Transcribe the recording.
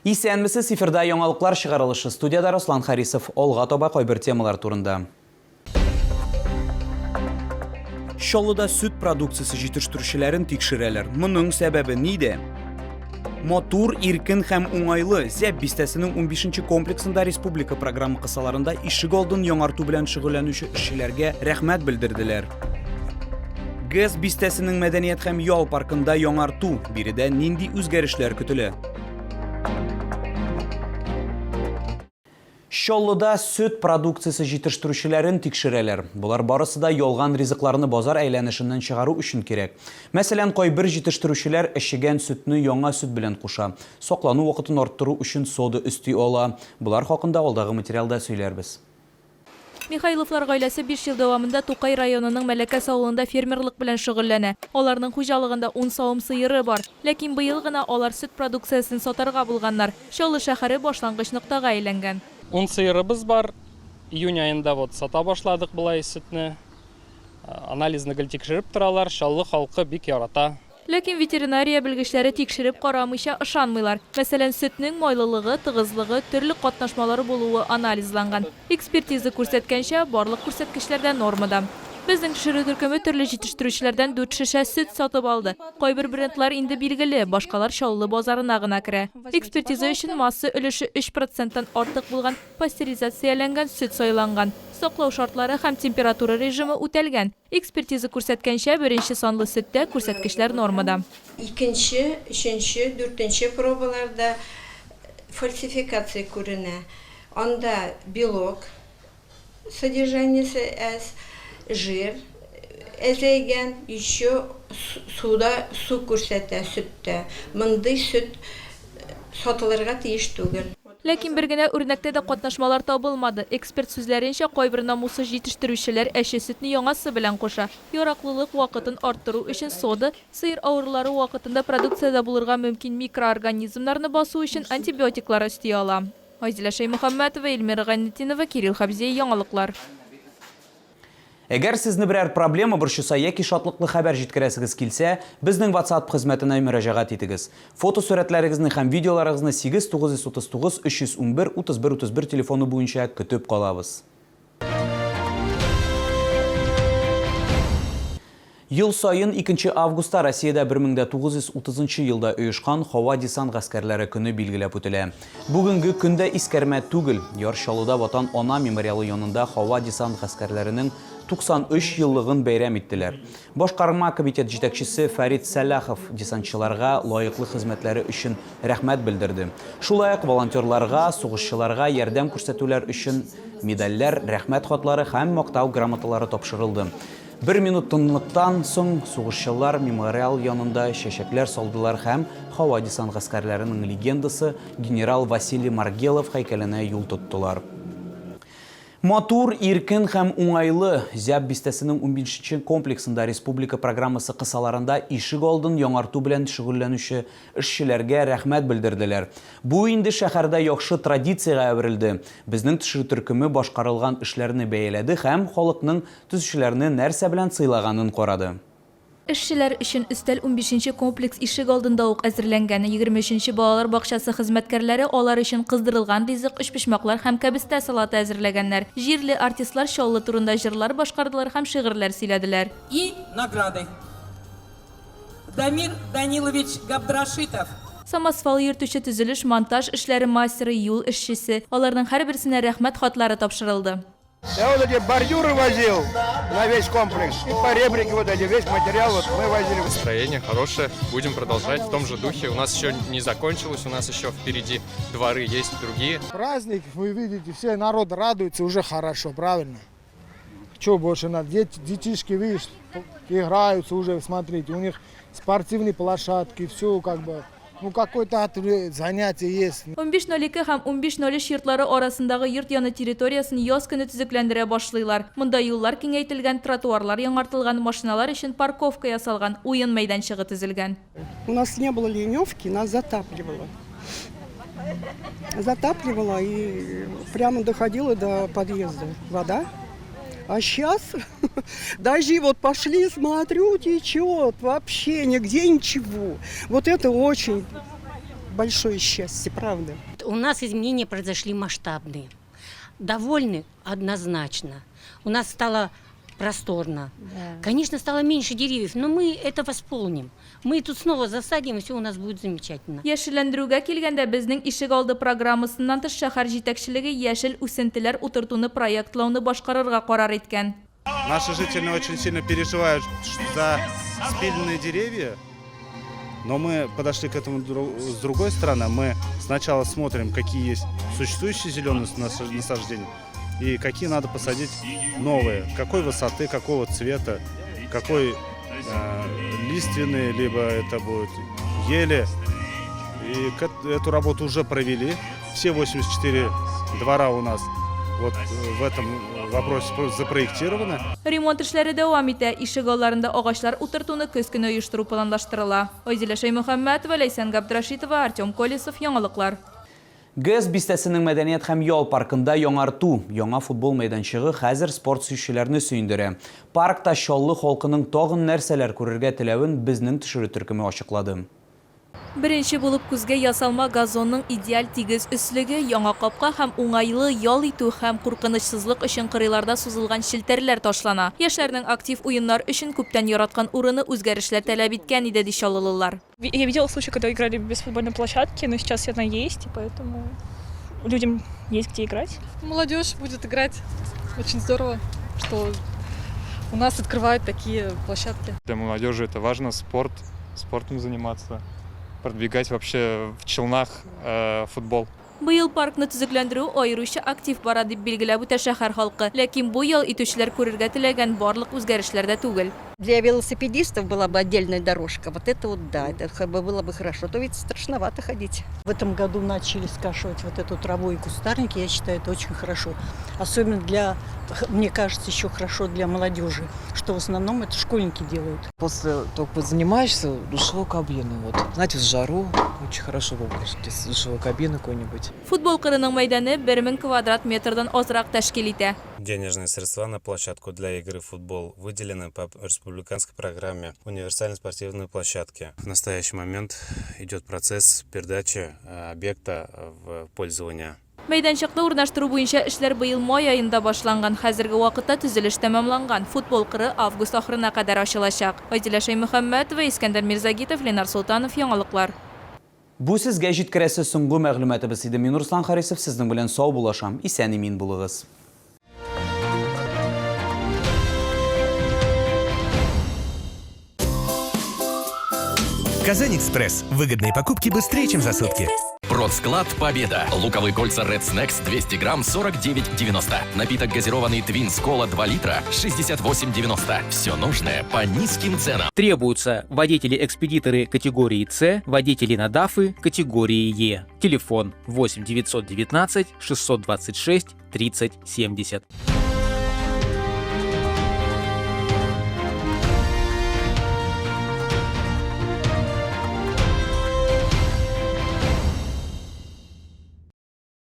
Исәнмісі сифирда яңалыклар шығарылышы студияда Руслан Харисов олға тоба қойбір темалар турында. Шолуда сүт продукциясы жетіштірушілерін текшірелер. Мұның сәбәбі неде? Мотур, иркін һәм уңайлы зәп бистәсінің 15-ші комплексында республика программы қысаларында ишік олдың яңарту білән шүгіләнуші ішшілерге рәхмәт білдірділер. ГЭС бистәсінің мәдәниет һәм ял паркында яңарту биредә нинди үзгәрешләр көтелә? Шоллуда сүт продукциясы жетіштірушілерін текшірелер. Бұлар барысы да йолған ризықларыны базар әйләнішінен шығару үшін керек. Мәселен, қойбір жетіштірушілер әшіген сүтні яңа сүт білен қуша. Соқлану уақытын арттыру үшін соды үсті ола. Бұлар хақында алдағы материалда сөйлербіз. Михайловлар гаиләсе 5 ел дәвамында Тукай районының Мәләкәс авылында фермерлык белән шөгыльләнә. Аларның хуҗалыгында 10 савым сыеры бар. Ләкин быел гына алар сүт продукциясын сатарга булганнар. Чаллы шәһәре башлангыч ноктага әйләнгән. 10 сыерыбыз бар. Июнь айында сата башладык булай сөтне. Анализны гел тикшереп торалар. Чаллы халкы бик ярата. Ләкин ветеринария белгечләре тикшереп карамыйча ышанмыйлар. Мәсәлән, сөтнең майлылыгы, тыгызлыгы, төрле катнашмалары булуы анализланган. Экспертиза күрсәткәнчә, барлык күрсәткечләрдә нормада. Безнең төшерү төркеме төрле җитештерүчеләрдән 4 шешә сөт сатып алды. Кайбер брендлар инде билгеле, башкалар Чаллы базарына гына керә. Экспертиза өчен масса өлеше 3%-тан артык булган пастеризацияләнгән сөт сайланган. Саклау шартлары һәм температура режимы үтәлгән. Экспертиза күрсәткәнчә, беренче санлы сөттә күрсәткечләр нормада. Икенче, өченче, дүртенче пробаларда фальсификация күренә. Анда белок содержаниесе әз, жир әзәйгән, еще суда су күрсәтә сөттә. Мондый сөт сатылырга тиеш түгел. Ләкин бер генә үрнәктә дә катнашмалар табылмады. Эксперт сүзләренчә, кайбер намусы җитештерүчеләр әше сөтне яңасы белән куша. Яраклылык вакытын арттыру өчен сода, сыер авырулары вакытында продукциядә булырга мөмкин микроорганизмнарны басу өчен антибиотиклар өсти ала. Айзилә Шаймөхәммәтова, Эльмира Гайнетдинова, Кирилл Хабзей, яңалыклар. Әгәр сезне берәр проблема борчыса яки шатлыклы хәбәр җиткерәсегез килсә, безнең WhatsApp хезмәтенә мөрәҗәгать итегез. Фото сурәтләрегезне һәм видеоларыгызны 8939 311 3131 телефоны буенча көтеп калабыз. Ел сайын 2 августта Россиядә 1930 елда оешкан һава десант гаскәрләре көне билгеләп үтелә. Бүгенге көндә искәрмә түгел, яр Чаллыда Ватан ана мемориалы янында һава десант гаскәрләренең 93 еллыгын бәйрәм иттеләр. Башкарма комитет җитәкчесе Фәрит Сәләхов десантчыларга лаеклы хезмәтләре өчен рәхмәт белдерде. Шулай ук волонтерларга, сугышчыларга ярдәм күрсәтүләр өчен медальләр, рәхмәт хатлары һәм мактау грамоталары тапшырылды. 1 минут тынлыктан соң сугышчылар мемориал янында чәчәкләр салдылар һәм һава десант гаскәрләренең легендасы генерал Василий Маргелов һәйкәленә юл тоттылар. Мотур, иркен һәм уңайлы зәп бистәсенең 15-ші комплексында республика программасы кысаларында ишек алдын яңарту белән шөгыльләнүче эшчеләргә рәхмәт белдерделәр. Бу инде шәһәрдә яхшы традициягә әверелде. Безнең төшерү төркеме башкарылган эшләрне бәяләде һәм халыкның төзүчеләрне нәрсә белән сыйлаганын карады. Эшчеләр өчен өстәл 15-нче комплекс ишек алдында ук әзерләнгән. 23-нче балалар бакчасы хезмәткәрләре алар өчен кыздырылган ризык, өчпочмаклар һәм кәбестә салаты әзерләгәннәр. Җирле артистлар Чаллы турында җырлар башкардылар һәм шигырьләр сөйләделәр. И награды. Дамир Данилович Габдрашитов. Самосвал йөртүче төзелеш, монтаж эшләре мастеры, юл эшчесе. Аларның һәрберсенә рәхмәт хатлары тапшырылды. Я вот эти бордюры возил на весь комплекс, и поребрики вот эти, весь материал вот мы возили. Настроение хорошее, будем продолжать в том же духе. У нас еще не закончилось, у нас еще впереди дворы есть другие. Праздник, вы видите, все народ радуется, уже хорошо, правильно? Что больше надо? Детишки, видишь, играются уже, смотрите, у них спортивные площадки, все как бы... Ну, какое-то занятие есть. 15.02 һәм 15.03 йортлары арасындагы йорт яны территориясын яз көне төзекләндерә башлыйлар. Монда юллар киңәйтелгән, тротуарлар яңартылган, машиналар өчен парковка ясалган, уен мәйданчыгы төзелгән. У нас не было ливневки, нас затапливало. Затапливало и прямо доходило до подъезда вода. А сейчас дожди вот пошли, смотрю, течет, вообще нигде ничего. Вот это очень большое счастье, правда. У нас изменения произошли масштабные. Довольны однозначно. У нас стало просторно. Конечно, стало меньше деревьев, но мы это восполним. Мы тут снова засадим, и все у нас будет замечательно. Яшелләндерүгә килгәндә безнең ишек алды программасыннан тыш шәһәр җитәкчелеге яшел үсентеләр утыртуны проектлауны башкарырга карар иткән. Наши жители очень сильно переживают за спиленные деревья, но мы подошли к этому с другой стороны. Мы сначала смотрим, какие есть существующие зеленые насаждения и какие надо посадить новые, какой высоты, какого цвета, какой лиственные, либо это будут ели. И эту работу уже провели. Все 84 двора у нас вот в этом вопросе запроектированы. Ремонт эшләре дәвам итә. Ишек алларында агачлар утыртуны көз көне оештыру планлаштырыла. Айзилә Шаймөхәммәтова, Ләйсән Габдрашитова, Артем Колесов, Яңалыклар. ГЭС бистәсенең мәдәният һәм ял паркында яңарту, яңа футбол мәйданчыгы хәзер спорт сөйчеләрне сөендерә. Паркта Чаллы халкының тагын нәрсәләр күрергә теләвен безнең төшерү төркеме ачыклады. Беренче булып күзгә ясалма газонның идеаль тигез өслеге, яңа капка һәм уңайлы ял итү һәм куркынычсызлык өчен кырыйларда сузылган челтәрләр ташлана. Яшьләрнең актив уеннар өчен күптән яраткан урыны үзгәрешләр таләп иткән иде ди чаллылылар. Я видела случаи, когда играли без футбольной площадки, но сейчас она есть, и поэтому людям есть где играть. Молодежь будет играть. Очень здорово, что у нас открывают такие площадки. Для молодежи это важно, спортом заниматься, продвигать вообще в Челнах футбол. Быел паркны төзекләндерү аеруча актив бара дип билгеләп үтә шәһәр халкы. Ләкин бу ел итүчеләр күрергә теләгән барлык үзгәрешләр дә түгел. Для велосипедистов была бы отдельная дорожка. Вот это вот да, это было бы хорошо. То ведь страшновато ходить. В этом году начали скашивать вот эту траву и кустарники. Я считаю, это очень хорошо. Особенно мне кажется, еще хорошо для молодежи, что в основном это школьники делают. После того, как занимаешься, душевой кабины. Вот. Знаете, в жару очень хорошо было, конечно, душевой кабины какой-нибудь. Футбол кырының мәйданы 1000 квадрат метрдан азрак тәшкил итә. Денежные средства на площадку для игры в футбол выделены по республиканской программе универсальной спортивной площадки. В настоящий момент идет процесс передачи объекта в пользование. Мәйданчыкны урнаштыру буенча эшләр быел май айында башланган. Хәзерге вакытта төзелеш тәмамланган. Футбол кыры август ахырына кадәр ачылачак. Айзилә Шаймөхәммәтова, Искәндәр Мирзагитов, Ленар Султанов, Яңалыклар. Бу сезгә җиткерәсе соңгы мәгълүматыбыз иде. Мин Руслан Харисов сезнең белән сау булашам. Исән имин булыгыз. Казань-Экспресс. Выгодные покупки быстрее, чем за сутки. Продсклад «Победа». Луковые кольца Red Snacks 200 грамм 49,90. Напиток газированный Twins Кола 2 литра 68,90. Все нужное по низким ценам. Требуются водители-экспедиторы категории С, водители на ДАФы категории Е. Телефон 8 919 626 30 70.